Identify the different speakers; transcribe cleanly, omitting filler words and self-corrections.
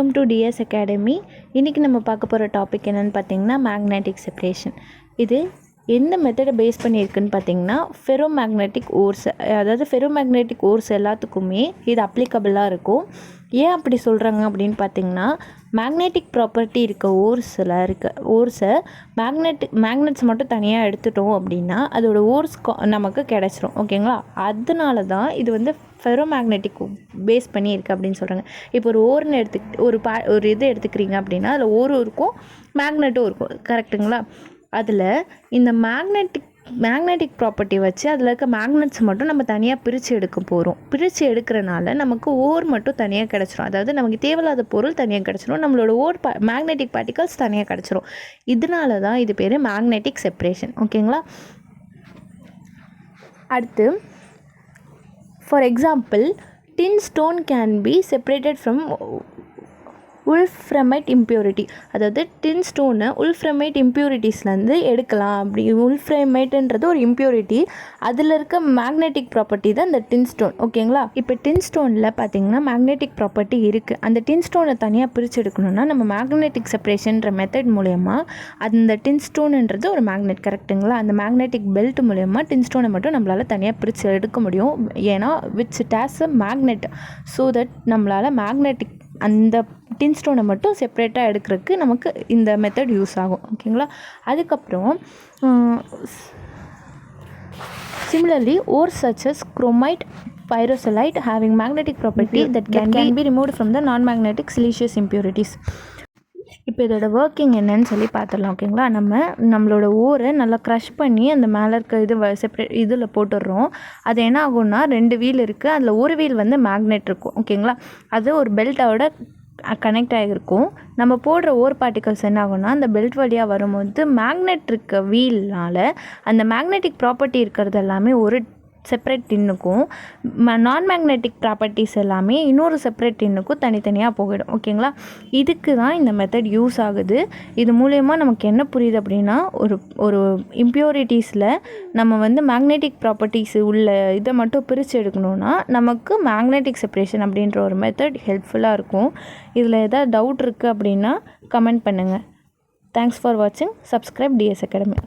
Speaker 1: Welcome to DS academy. இன்றைக்கி நம்ம பார்க்க போகிற டாபிக் என்னென்னு பார்த்தீங்கன்னா மேக்னெட்டிக் செப்பரேஷன். இது எந்த மெத்தடை பேஸ் பண்ணியிருக்குன்னு பார்த்தீங்கன்னா ஃபெரோமேக்னெட்டிக் ஓர்ஸ், அதாவது ஃபெரோமேக்னெட்டிக் ஓர்ஸ் எல்லாத்துக்குமே இது அப்ளிகபிளாக இருக்கும். ஏன் அப்படி சொல்கிறாங்க அப்படின்னு பார்த்தீங்கன்னா மேக்னெட்டிக் ப்ராப்பர்ட்டி இருக்க ஓர்ஸை மேக்னெட்ஸ் மட்டும் தனியாக எடுத்துட்டோம் அப்படின்னா அதோட ஓர்ஸ் நமக்கு கிடச்சிரும். ஓகேங்களா? அதனால தான் இது வந்து ஃபெரோமேக்னெட்டிக் பேஸ் பண்ணி இருக்குது அப்படின்னு சொல்கிறாங்க. இப்போ ஒரு ஓர்னு ஒரு இது எடுத்துக்கிறீங்க அப்படின்னா அதில் ஓரும் இருக்கும் மேக்னெட்டும் இருக்கும். கரெக்டுங்களா? அதில் இந்த மேக்னெட்டிக் ப்ராப்பர்ட்டி வச்சு அதில் இருக்க மேக்னெட்ஸ் மட்டும் நம்ம தனியாக பிரித்து எடுக்கிறனால நமக்கு ஓர் மட்டும் தனியாக கிடச்சிரும். அதாவது நமக்கு தேவையில்லாத பொருள் தனியாக கிடச்சிரும், நம்மளோட மேக்னெட்டிக் பார்ட்டிகல்ஸ் தனியாக கிடச்சிரும். இதனால தான் இது பேர் மேக்னெட்டிக் செப்பரேஷன். ஓகேங்களா? அடுத்து for example tin stone can be separated from wolframite impurity. அதாவது டின் ஸ்டோனை உல்ஃப்ரமைட் இம்ப்யூரிட்டிஸ்லேருந்து எடுக்கலாம். அப்படி உல்ஃப்ரமைட்ன்றது ஒரு இம்ப்யூரிட்டி, அதில் இருக்க மேக்னெட்டிக் ப்ராப்பர்ட்டி தான் இந்த டின் ஸ்டோன். ஓகேங்களா? இப்போ டின் ஸ்டோனில் பார்த்தீங்கன்னா மேக்னெட்டிக் ப்ராப்பர்ட்டி இருக்குது. அந்த டின் ஸ்டோனை தனியாக பிரித்து எடுக்கணும்னா நம்ம மேக்னெட்டிக் செப்பரேஷன்ற மெத்தட் மூலயமா அந்த டின் ஸ்டோனுன்றது ஒரு மேக்னெட். கரெக்டுங்களா? அந்த மேக்னெட்டிக் பெல்ட் மூலயமா டின் ஸ்டோனை மட்டும் நம்மளால் தனியாக பிரித்து எடுக்க முடியும். ஏன்னா which it has a magnet, so that நம்மளால் மேக்னெட்டிக் அந்த டின் ஸ்டோனை மட்டும் செப்பரேட்டாக எடுக்கிறதுக்கு நமக்கு இந்த மெத்தட் யூஸ் ஆகும். ஓகேங்களா? அதுக்கப்புறம் similarly wore such as chromite, pyroxylite having magnetic property that can be removed from the non-magnetic siliceous impurities. இப்போ இதோட ஒர்க்கிங் என்னன்னு சொல்லி பார்த்துடலாம். ஓகேங்களா? நம்மளோட ஓரை நல்லா க்ரஷ் பண்ணி அந்த மேலே இருக்க இதில் போட்டுடுறோம். அது என்ன ஆகும்னா 2 வீல் இருக்குது, அதில் ஒரு வீல் வந்து மேக்னெட் இருக்கும். ஓகேங்களா? அது ஒரு பெல்ட்டோட கனெக்ட் ஆகிருக்கும். நம்ம போடுற ஓர் பார்ட்டிகல்ஸ் என்ன ஆகும்னா அந்த பெல்ட் வழியாக வரும்போது மேக்னெட் இருக்க வீல்னால் அந்த மேக்னெட்டிக் ப்ராப்பர்ட்டி இருக்கிறது எல்லாமே ஒரு செப்பரேட் டின்னுக்கும் நான் மேக்னெட்டிக் ப்ராப்பர்ட்டிஸ் எல்லாமே இன்னொரு செப்பரேட் டின்னுக்கும் தனித்தனியாக போயிடும். ஓகேங்களா? இதுக்கு தான் இந்த மெத்தட் யூஸ் ஆகுது. இது மூலயமா நமக்கு என்ன புரியுது அப்படின்னா ஒரு இம்ப்யூரிட்டிஸில் நம்ம வந்து மேக்னெட்டிக் ப்ராப்பர்ட்டிஸ் உள்ள இதை மட்டும் பிரித்து எடுக்கணும்னா நமக்கு மேக்னெட்டிக் செப்பரேஷன் அப்படின்ற ஒரு மெத்தட் ஹெல்ப்ஃபுல்லாக இருக்கும். இதில் எதாவது டவுட் இருக்குது அப்படின்னா கமெண்ட் பண்ணுங்கள். தேங்க்ஸ் ஃபார் வாட்சிங். Subscribe DS academy.